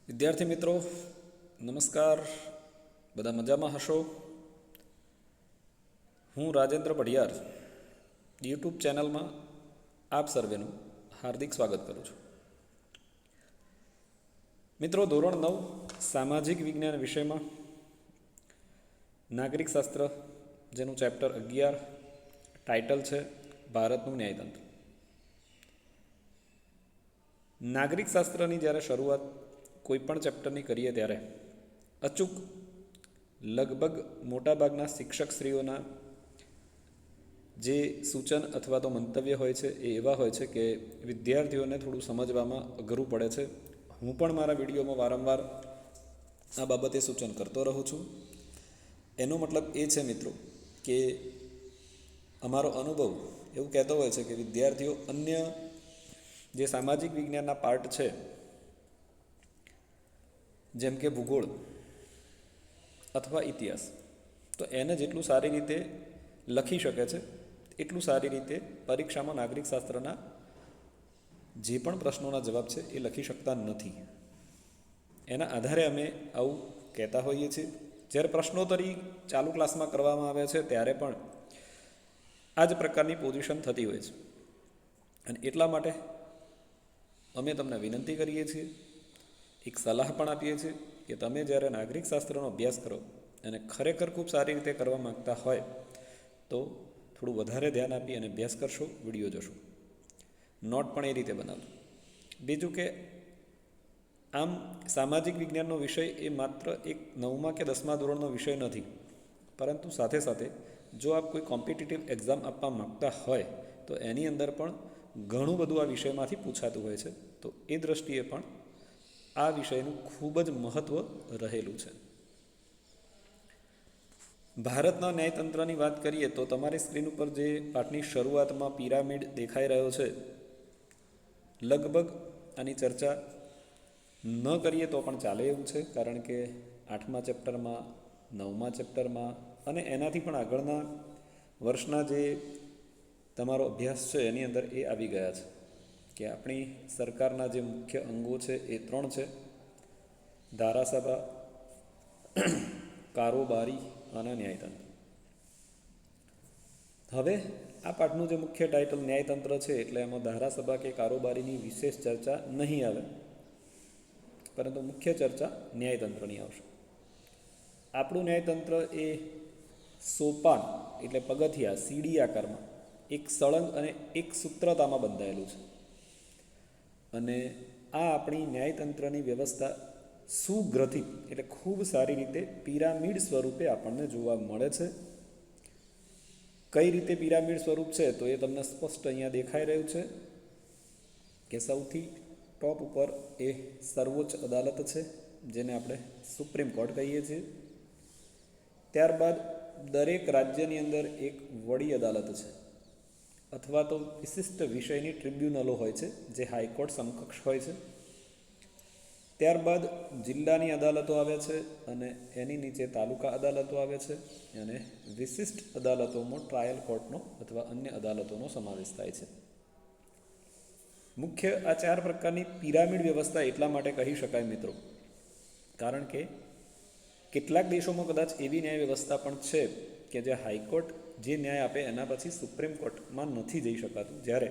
વિદ્યાર્થી મિત્રો નમસ્કાર, બધા મજામાં હશો? હું રાજેન્દ્ર પઢિયાર યુટ્યુબ ચેનલમાં આપ સર્વેનું હાર્દિક સ્વાગત કરું છું. મિત્રો, ધોરણ 9 સામાજિક વિજ્ઞાન વિષયમાં નાગરિક શાસ્ત્ર, જેનું ચેપ્ટર 11 ટાઇટલ છે ભારતનું ન્યાયતંત્ર. નાગરિક શાસ્ત્રની જ્યારે શરૂઆત કોઈ પણ ચેપ્ટરની કરીએ ત્યારે અચૂક લગભગ મોટાભાગના શિક્ષકશ્રીઓના જે સૂચન અથવા તો મંતવ્ય હોય છે એ એવા હોય છે કે વિદ્યાર્થીઓને થોડું સમજવામાં અઘરું પડે છે. હું પણ મારા વિડીયોમાં વારંવાર આ બાબતે સૂચન કરતો રહું છું. એનો મતલબ એ છે મિત્રો કે અમારો અનુભવ એવું કહેતો હોય છે કે વિદ્યાર્થીઓ અન્ય જે સામાજિક વિજ્ઞાનના પાર્ટ છે, જેમ કે ભૂગોળ અથવા ઇતિહાસ, તો એને જેટલું સારી રીતે લખી શકે છે એટલું સારી રીતે પરીક્ષામાં નાગરિક શાસ્ત્રના જે પણ પ્રશ્નોના જવાબ છે એ લખી શકતા નથી. એના આધારે અમે આવું કહેતા હોઈએ છીએ. જ્યારે પ્રશ્નોત્તરી ચાલુ ક્લાસમાં કરવામાં આવે છે ત્યારે પણ આ જ પ્રકારની પોઝિશન થતી હોય છે. અને એટલા માટે અમે તમને વિનંતી કરીએ છીએ, એક સલાહ પણ આપીએ છીએ કે તમે જ્યારે નાગરિક શાસ્ત્રનો અભ્યાસ કરો અને ખરેખર ખૂબ સારી રીતે કરવા માગતા હોય તો થોડું વધારે ધ્યાન આપી અને અભ્યાસ કરશો, વિડીયો જોશો, નોટ પણ એ રીતે બનાવજો. બીજું કે આમ સામાજિક વિજ્ઞાનનો વિષય એ માત્ર એક 9મા કે 10મા ધોરણનો વિષય નથી, પરંતુ સાથે સાથે જો આપ કોઈ કોમ્પિટિટિવ એક્ઝામ આપવા માગતા હોય તો એની અંદર પણ ઘણું બધું આ વિષયમાંથી પૂછાતું હોય છે. તો એ દૃષ્ટિએ પણ આ વિષયનું ખૂબ જ મહત્ત્વ રહેલું છે. ભારતના ન્યાયતંત્રની વાત કરીએ તો તમારી સ્ક્રીન ઉપર જે પાઠની શરૂઆતમાં પિરામિડ દેખાઈ રહ્યો છે, લગભગ આની ચર્ચા ન કરીએ તો પણ ચાલે એવું છે, કારણ કે 8મા ચેપ્ટરમાં, 9મા ચેપ્ટરમાં અને એનાથી પણ આગળના વર્ષના જે તમારો અભ્યાસ છે એની અંદર એ આવી ગયા છે કે આપણી સરકારના જે મુખ્ય અંગો છે એ 3 છે: ધારાસભા, કારોબારી અને ન્યાયતંત્ર. હવે આ પાઠનું જે મુખ્ય ટાઇટલ ન્યાયતંત્ર છે એટલે એમાં ધારાસભા કે કારોબારીની વિશેષ ચર્ચા નહીં આવે, પરંતુ મુખ્ય ચર્ચા ન્યાયતંત્રની આવશે. આપણું ન્યાયતંત્ર એ સોપાન એટલે પગથિયા, સીડી આકારમાં એક સળંગ અને એક સૂત્રતામાં બંધાયેલું છે. અને આ આપણી ન્યાયતંત્રની વ્યવસ્થા સુગ્રથિત એટલે ખૂબ સારી રીતે પિરામિડ સ્વરૂપે આપણને જોવા મળે છે. કઈ રીતે પિરામિડ સ્વરૂપ છે તો એ તમને સ્પષ્ટ અહીંયા દેખાઈ રહ્યું છે કે સૌથી ટોપ ઉપર એ સર્વોચ્ચ અદાલત છે, જેને આપણે સુપ્રીમ કોર્ટ કહીએ છીએ. ત્યારબાદ દરેક રાજ્યની અંદર એક વડી અદાલત છે, અથવા તો વિશિષ્ટ વિષયની ટ્રિબ્યુનલો હોય છે જે હાઈકોર્ટ સમકક્ષ હોય છે. ત્યારબાદ જિલ્લાની અદાલતો આવે છે અને એની નીચે તાલુકા અદાલતો આવે છે, અને વિશિષ્ટ અદાલતોમાં ટ્રાયલ કોર્ટનો અથવા અન્ય અદાલતોનો સમાવેશ થાય છે. મુખ્ય આ 4 પ્રકારની પિરામિડ વ્યવસ્થા એટલા માટે કહી શકાય મિત્રો, કારણ કે કેટલાક દેશોમાં કદાચ એવી ન્યાય વ્યવસ્થા પણ છે કે જે હાઈકોર્ટ જે ન્યાય આપે એના પછી સુપ્રીમ કોર્ટમાં નથી જઈ શકાતું. જ્યારે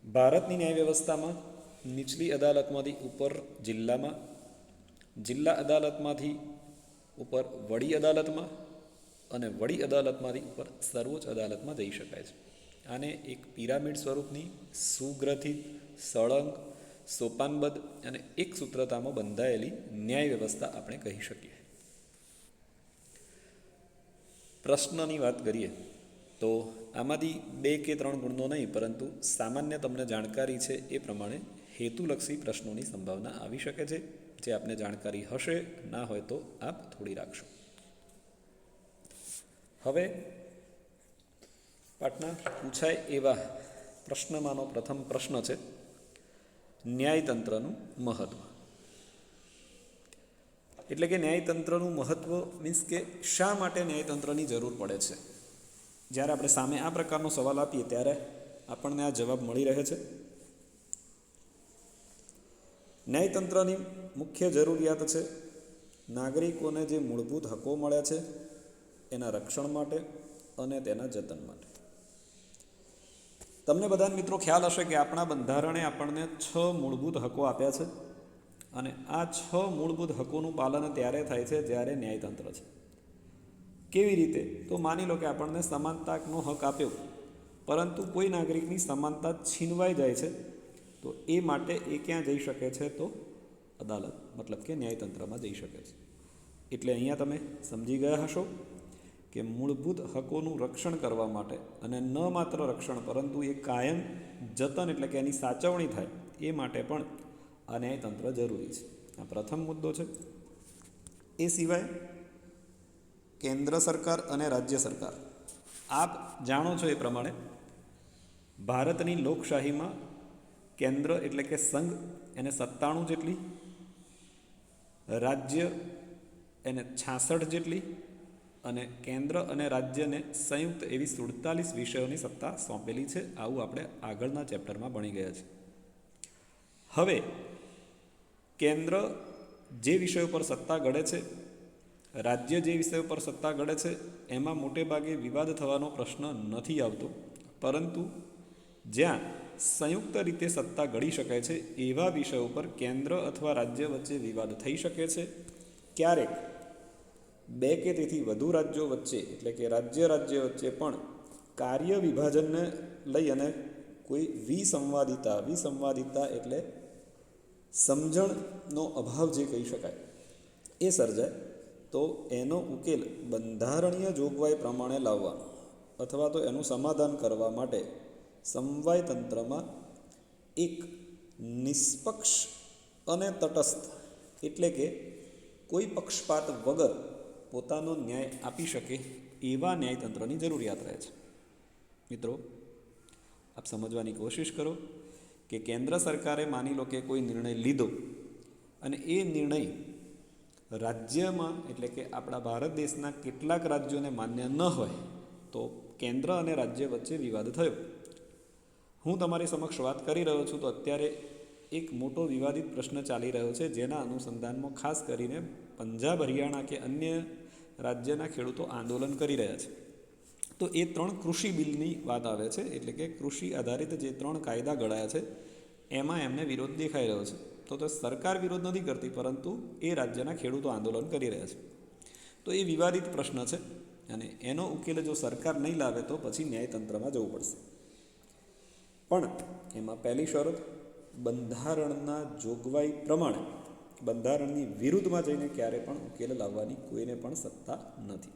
ભારતની ન્યાય વ્યવસ્થામાં નીચલી અદાલતમાંથી ઉપર જિલ્લામાં, જિલ્લા અદાલતમાંથી ઉપર વડી અદાલતમાં અને વડી અદાલતમાંથી ઉપર સર્વોચ્ચ અદાલતમાં જઈ શકાય છે. આને એક પિરામિડ સ્વરૂપની સુગ્રથિત, સળંગ, સોપાનબદ્ધ અને એક સૂત્રતામાં બંધાયેલી ન્યાય વ્યવસ્થા આપણે કહી શકીએ. પ્રશ્નની વાત કરીએ તો આમાંથી 2 કે 3 ગુણનો નહીં, પરંતુ સામાન્ય તમને જાણકારી છે એ પ્રમાણે હેતુલક્ષી પ્રશ્નોની સંભાવના આવી શકે છે. જે આપને જાણકારી હશે, ના હોય તો આપ થોડી રાખશો. હવે પાઠના પૂછાય એવા પ્રશ્નમાંનો પ્રથમ પ્રશ્ન છે ન્યાયતંત્રનું મહત્ત્વ. એટલે કે ન્યાયતંત્રનું મહત્ત્વ મીન્સ કે શા માટે ન્યાયતંત્રની જરૂર પડે છે. જ્યારે આપણે સામે આ પ્રકારનો સવાલ આપીએ ત્યારે આપણને આ જવાબ મળી રહે છે. ન્યાયતંત્રની મુખ્ય જરૂરિયાત છે નાગરિકોને જે મૂળભૂત હકો મળ્યા છે એના રક્ષણ માટે અને તેના જતન માટે. તમને બધાને મિત્રો ખ્યાલ હશે કે આપણા બંધારણે આપણને 6 મૂળભૂત હકો આપ્યા છે અને આ 6 મૂળભૂત હકોનું પાલન ત્યારે થાય છે જ્યારે ન્યાયતંત્ર છે. કેવી રીતે? તો માની લો કે આપણને સમાનતાનો હક આપ્યો, પરંતુ કોઈ નાગરિકની સમાનતા છીનવાઈ જાય છે, તો એ માટે એ ક્યાં જઈ શકે છે? તો અદાલત, મતલબ કે ન્યાયતંત્રમાં જઈ શકે છે. એટલે અહીંયા તમે સમજી ગયા હશો કે મૂળભૂત હકોનું રક્ષણ કરવા માટે, અને ન માત્ર રક્ષણ પરંતુ એ કાયમ જતન એટલે કે એની સાચવણી થાય એ માટે પણ આ ન્યાયતંત્ર જરૂરી છે. આ પ્રથમ મુદ્દો છે. એ સિવાય કેન્દ્ર સરકાર અને રાજ્ય સરકાર, આપ જાણો છો એ પ્રમાણે ભારતની લોકશાહીમાં કેન્દ્ર એટલે કે સંઘ એને 97 જેટલી, રાજ્ય એને 66 જેટલી અને કેન્દ્ર અને રાજ્યને સંયુક્ત એવી 47 વિષયોની સત્તા સોંપેલી છે. આવું આપણે આગળના ચેપ્ટરમાં ભણી ગયા છે. હવે કેન્દ્ર જે વિષયો પર સત્તા ગળે છે, રાજ્ય જે વિષયો પર સત્તા ગળે છે, એમાં મોટે ભાગે વિવાદ થવાનો પ્રશ્ન નથી આવતો, પરંતુ જ્યાં સંયુક્ત રીતે સત્તા ગળી શકાય છે એવા વિષયો પર કેન્દ્ર અથવા રાજ્ય વચ્ચે વિવાદ થઈ શકે છે. ક્યારેક 2 કે તેથી વધુ રાજ્યો વચ્ચે એટલે કે રાજ્ય વચ્ચે પણ કાર્ય વિભાજનને લઈ અને કોઈ વિસંવાદિતા એટલે સમજણનો અભાવ જે કહી શકાય એ સર્જાય, તો એનો ઉકેલ બંધારણીય જોગવાઈ પ્રમાણે લાવવાનો અથવા તો એનું સમાધાન કરવા માટે સમવાય તંત્રમાં એક નિષ્પક્ષ અને તટસ્થ એટલે કે કોઈ પક્ષપાત વગર પોતાનો ન્યાય આપી શકે એવા ન્યાયતંત્રની જરૂરિયાત રહે છે. મિત્રો, આપ સમજવાની કોશિશ કરો કે કેન્દ્ર સરકારે માની લો કે કોઈ નિર્ણય લીધો અને એ નિર્ણય રાજ્યમાં એટલે કે આપણા ભારત દેશના કેટલાક રાજ્યોને માન્ય ન હોય, તો કેન્દ્ર અને રાજ્ય વચ્ચે વિવાદ થયો. હું તમારી સમક્ષ વાત કરી રહ્યો છું તો અત્યારે એક મોટો વિવાદિત પ્રશ્ન ચાલી રહ્યો છે, જેના અનુસંધાનમાં ખાસ કરીને પંજાબ, હરિયાણા કે અન્ય રાજ્યના ખેડૂતો આંદોલન કરી રહ્યા છે. તો એ 3 કૃષિ બિલની વાત આવે છે, એટલે કે કૃષિ આધારિત જે 3 કાયદા ઘડાયા છે એમાં એમને વિરોધ દેખાઈ રહ્યો છે. તો સરકાર વિરોધ નથી કરતી, પરંતુ એ રાજ્યના ખેડૂતો આંદોલન કરી રહ્યા છે. તો એ વિવાદિત પ્રશ્ન છે અને એનો ઉકેલ જો સરકાર નહીં લાવે તો પછી ન્યાયતંત્રમાં જવું પડશે. પણ એમાં પહેલી શરત, બંધારણના જોગવાઈ પ્રમાણે બંધારણની વિરુદ્ધમાં જઈને ક્યારે પણ ઉકેલ લાવવાની કોઈને પણ સત્તા નથી.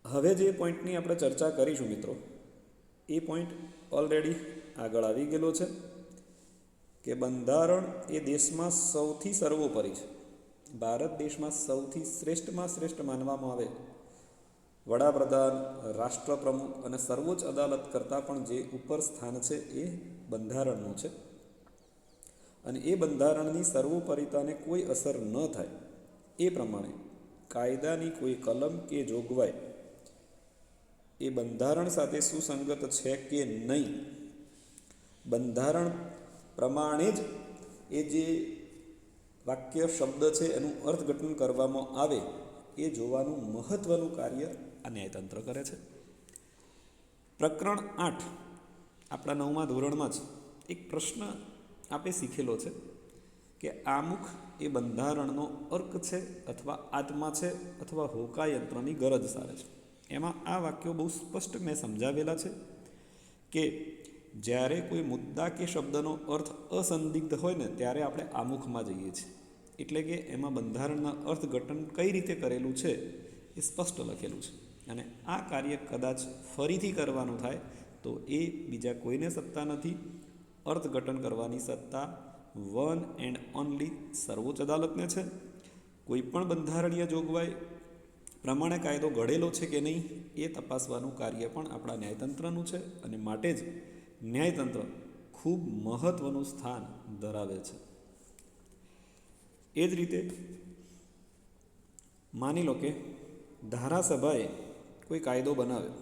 હવે જે પોઈન્ટની આપણે ચર્ચા કરીશું મિત્રો, એ પોઈન્ટ ઓલરેડી આગળ આવી ગયેલો છે કે બંધારણ એ દેશમાં સૌથી સર્વોપરી છે. ભારત દેશમાં સૌથી શ્રેષ્ઠમાં શ્રેષ્ઠ માનવામાં આવે વડાપ્રધાન, રાષ્ટ્રપ્રમુખ અને સર્વોચ્ચ અદાલત કરતાં પણ જે ઉપર સ્થાન છે એ બંધારણનું છે. અને એ બંધારણની સર્વોપરિતાને કોઈ અસર ન થાય એ પ્રમાણે કાયદાની કોઈ કલમ કે જોગવાઈ એ બંધારણ સાથે સુસંગત છે કે નહીં, બંધારણ પ્રમાણે જ એ જે વાક્ય શબ્દ છે એનું અર્થઘટન કરવામાં આવે એ જોવાનું મહત્ત્વનું કાર્ય આ ન્યાયતંત્ર કરે છે. પ્રકરણ 8 આપણા 9મા ધોરણમાં જ એક પ્રશ્ન આપે શીખેલો છે કે આમુખ એ બંધારણનો અર્ક છે અથવા આત્મા છે અથવા હોકાયંત્રની ગરજ સારે છે. એમાં આ વાક્યો બહુ સ્પષ્ટ મેં સમજાવેલા છે કે જ્યારે કોઈ મુદ્દા કે શબ્દનો અર્થ અસંદિગ્ધ હોય ને ત્યારે આપણે આમુખમાં જઈએ છીએ. એટલે કે એમાં બંધારણના અર્થઘટન કઈ રીતે કરેલું છે એ સ્પષ્ટ લખેલું છે. અને આ કાર્ય કદાચ ફરીથી કરવાનું થાય તો એ બીજા કોઈને સત્તા નથી. અર્થઘટન કરવાની સત્તા વન એન્ડ ઓનલી સર્વોચ્ચ અદાલતને છે. કોઈ પણ બંધારણીય જોગવાઈ પ્રમાણે કાયદો ઘડેલો છે કે નહીં એ તપાસવાનું કાર્ય પણ આપણા ન્યાયતંત્રનું છે. અને માટે જ ન્યાયતંત્ર ખૂબ મહત્ત્વનું સ્થાન ધરાવે છે. એ જ રીતે માની લો કે ધારાસભાએ કોઈ કાયદો બનાવ્યો,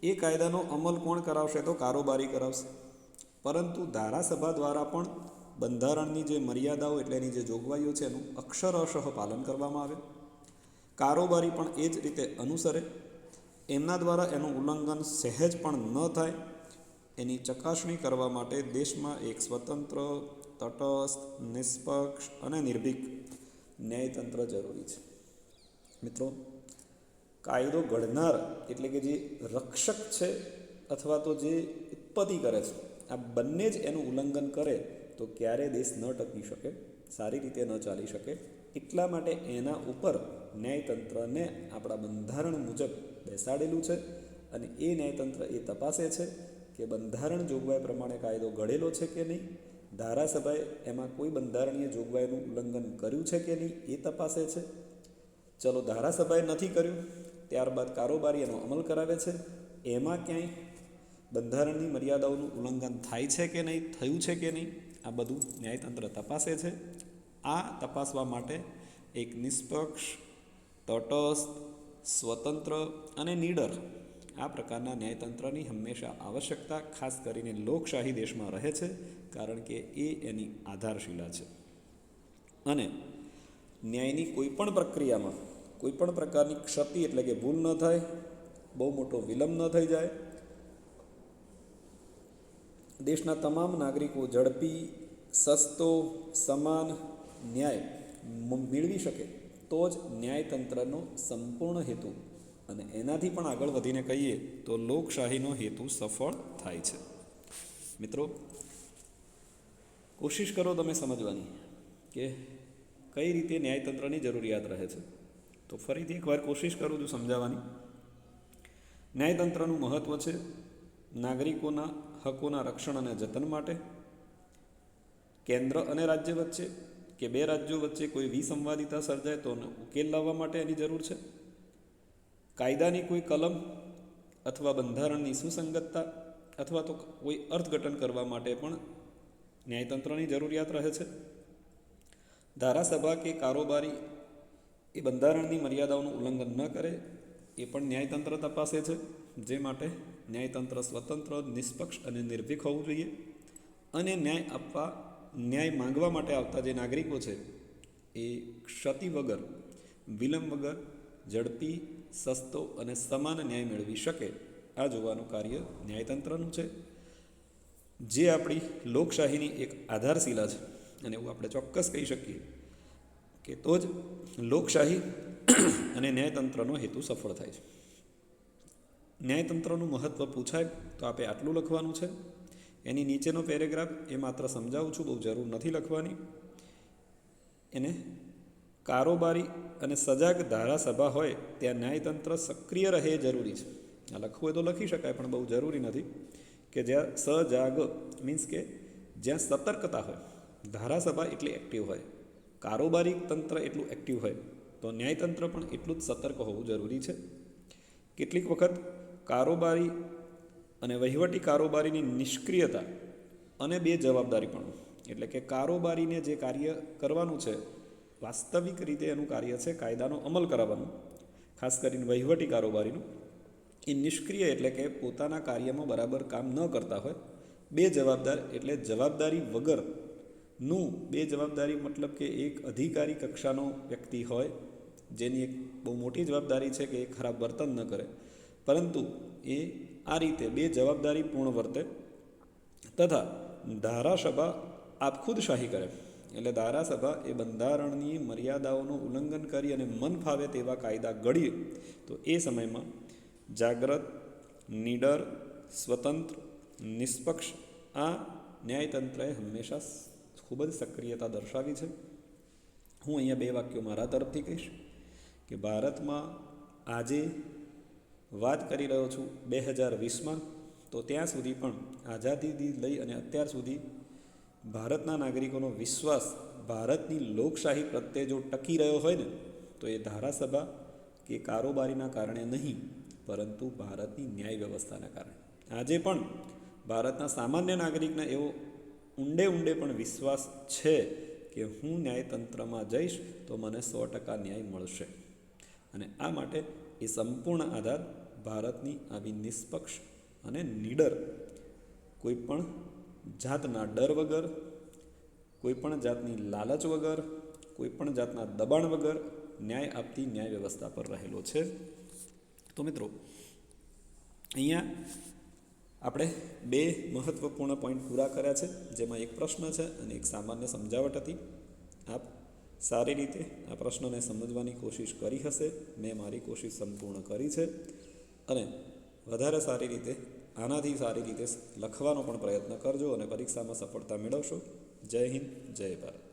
એ કાયદાનો અમલ કોણ કરાવશે? તો કારોબારી કરાવશે. પરંતુ ધારાસભા દ્વારા પણ બંધારણની જે મર્યાદાઓ એટલે એની જે જોગવાઈઓ છે એનું અક્ષરશઃ પાલન કરવામાં આવે, કારોબારી પણ એ જ રીતે અનુસરે, એમના દ્વારા એનું ઉલ્લંઘન સહેજ પણ ન થાય એની ચકાસણી કરવા માટે દેશમાં એક સ્વતંત્ર, તટસ્થ, નિષ્પક્ષ અને નિર્ભીક ન્યાયતંત્ર જરૂરી છે. મિત્રો, કાયદો ઘડનાર એટલે કે જે રક્ષક છે અથવા તો જે ઉત્પત્તિ કરે છે, આ બંને જ એનું ઉલ્લંઘન કરે તો ક્યારે દેશ ન ટકી શકે, સારી રીતે ન ચાલી શકે. એટલા માટે એના ઉપર ન્યાયતંત્રને આપણા બંધારણ મુજબ બેસાડેલું છે અને એ ન્યાયતંત્ર એ તપાસે છે કે બંધારણ જોગવાઈ પ્રમાણે કાયદો ઘડેલો છે કે નહીં, ધારાસભાએ એમાં કોઈ બંધારણીય જોગવાઈનું ઉલ્લંઘન કર્યું છે કે નહીં એ તપાસે છે. ચલો, ધારાસભાએ નથી કર્યું, ત્યારબાદ કારોબારી એનો અમલ કરાવે છે, એમાં ક્યાંય બંધારણની મર્યાદાઓનું ઉલ્લંઘન થાય છે કે નહીં, થયું છે કે નહીં, આ બધું ન્યાયતંત્ર તપાસે છે. આ તપાસવા માટે એક નિષ્પક્ષ, તટસ્થ, સ્વતંત્ર અને નીડર આ પ્રકારના ન્યાયતંત્રની હંમેશા આવશ્યકતા ખાસ કરીને લોકશાહી દેશમાં રહે છે, કારણ કે એ એની આધારશિલા છે. અને ન્યાયની કોઈપણ પ્રક્રિયામાં કોઈપણ પ્રકારની ક્ષતિ એટલે કે ભૂલ ન થાય, બહુ મોટો વિલંબ ન થઈ જાય, દેશના તમામ નાગરિકો ઝડપી, સસ્તો, સમાન ન્યાય મેળવી શકે તો જ ન્યાયતંત્રનો સંપૂર્ણ હેતુ અને એનાથી પણ આગળ વધીને કહીએ તો લોકશાહીનો હેતુ સફળ થાય છે. મિત્રો, કોશિશ કરો તમે સમજવાની કે કઈ રીતે ન્યાયતંત્રની જરૂરિયાત રહે છે. તો ફરીથી એકવાર કોશિશ કરું છું સમજાવવાની. ન્યાયતંત્રનું મહત્ત્વ છે નાગરિકોના હકોના રક્ષણ અને જતન માટે, કેન્દ્ર અને રાજ્ય વચ્ચે કે બે રાજ્યો વચ્ચે કોઈ વિસંવાદિતા સર્જાય તો ઉકેલ લાવવા માટે એની જરૂર છે, કાયદાની કોઈ કલમ અથવા બંધારણની સુસંગતતા અથવા તો કોઈ અર્થઘટન કરવા માટે પણ ન્યાયતંત્રની જરૂરિયાત રહે છે. ધારાસભા કે કારોબારી એ બંધારણની મર્યાદાઓનું ઉલ્લંઘન ન કરે એ પણ ન્યાયતંત્ર તપાસે છે, જે માટે ન્યાયતંત્ર સ્વતંત્ર, નિષ્પક્ષ અને નિર્ભીક હોવું જોઈએ. અને ન્યાય માંગવા માટે આવતા જે નાગરિકો છે એ ક્ષતિ વગર, વિલંબ વગર, ઝડપી, સસ્તો અને સમાન ન્યાય મેળવી શકે, આ જોવાનું કાર્ય ન્યાયતંત્રનું છે, જે આપણી લોકશાહીની એક આધારશિલા છે. અને એવું આપણે ચોક્કસ કહી શકીએ કે તો જ લોકશાહી અને ન્યાયતંત્રનો હેતુ સફળ થાય છે. ન્યાયતંત્રનું મહત્ત્વ પૂછાય તો આપણે આટલું લખવાનું છે. એની નીચેનો પેરેગ્રાફ એ માત્ર સમજાવું છું, બહુ જરૂર નથી લખવાની. એને કારોબારી અને સજાગ ધારાસભા હોય ત્યાં ન્યાયતંત્ર સક્રિય રહે જરૂરી છે. આ લખવું હોય તો લખી શકાય, પણ બહુ જરૂરી નથી. કે જ્યાં સજાગ મીન્સ કે જ્યાં સતર્કતા હોય, ધારાસભા એટલી એક્ટિવ હોય, કારોબારી તંત્ર એટલું એક્ટિવ હોય, તો ન્યાયતંત્ર પણ એટલું જ સતર્ક હોવું જરૂરી છે. કેટલીક વખત કારોબારી અને વહીવટી કારોબારીની નિષ્ક્રિયતા અને બેજવાબદારી પણ, એટલે કે કારોબારીને જે કાર્ય કરવાનું છે, વાસ્તવિક રીતે એનું કાર્ય છે કાયદાનો અમલ કરાવવાનું, ખાસ કરીને વહીવટી કારોબારીનું, એ નિષ્ક્રિય એટલે કે પોતાના કાર્યમાં બરાબર કામ ન કરતા હોય. બેજવાબદાર એટલે જવાબદારી વગરનું. બેજવાબદારી મતલબ કે એક અધિકારી કક્ષાનો વ્યક્તિ હોય જેની એક બહુ મોટી જવાબદારી છે કે એ ખરાબ વર્તન ન કરે, પરંતુ એ આ રીતે બેજવાબદારીપૂર્ણ વર્તે. તથા ધારાસભા આપખુદશાહી કરે, એટલે ધારાસભા એ બંધારણની મર્યાદાઓનું ઉલ્લંઘન કરી અને મન ફાવે તેવા કાયદા ઘડીએ તો એ સમયમાં જાગ્રત, નીડર, સ્વતંત્ર, નિષ્પક્ષ આ ન્યાયતંત્રએ હંમેશા ખૂબ જ સક્રિયતા દર્શાવી છે. હું અહીંયા બે વાક્યો મારા તરફથી કહીશ કે ભારતમાં આજે વાત કરી રહ્યો છું 2020માં, તો ત્યાં સુધી પણ આઝાદીથી લઈ અને અત્યાર સુધી ભારતના નાગરિકોનો વિશ્વાસ ભારતની લોકશાહી પ્રત્યે જો ટકી રહ્યો હોય ને, તો એ ધારાસભા કે કારોબારીના કારણે નહીં, પરંતુ ભારતની ન્યાય વ્યવસ્થાના કારણે. આજે પણ ભારતના સામાન્ય નાગરિકને એવો ઊંડે પણ વિશ્વાસ છે કે હું ન્યાયતંત્રમાં જઈશ તો મને 100% ન્યાય મળશે. અને આ માટે એ સંપૂર્ણ આધાર ભારતની આવી નિષ્પક્ષ અને નીડર કોઈ પણ જાતના ડર વગર, કોઈપણ જાતની લાલચ વગર, કોઈપણ જાતના દબાણ વગર ન્યાય આપતી ન્યાય વ્યવસ્થા પર રહેલો છે. તો મિત્રો અહીંયા આપણે 2 મહત્ત્વપૂર્ણ પોઈન્ટ પૂરા કર્યા છે, જેમાં એક પ્રશ્ન છે અને એક સામાન્ય સમજાવટ હતી. આપ સારી રીતે આ પ્રશ્નને સમજવાની કોશિશ કરી હશે. મેં મારી કોશિશ સંપૂર્ણ કરી છે અને વધારે સારી રીતે આનાથી સારી રીતે લખવાનો પણ પ્રયત્ન કરજો અને પરીક્ષામાં સફળતા મેળવશો. જય હિન્દ, જય ભારત.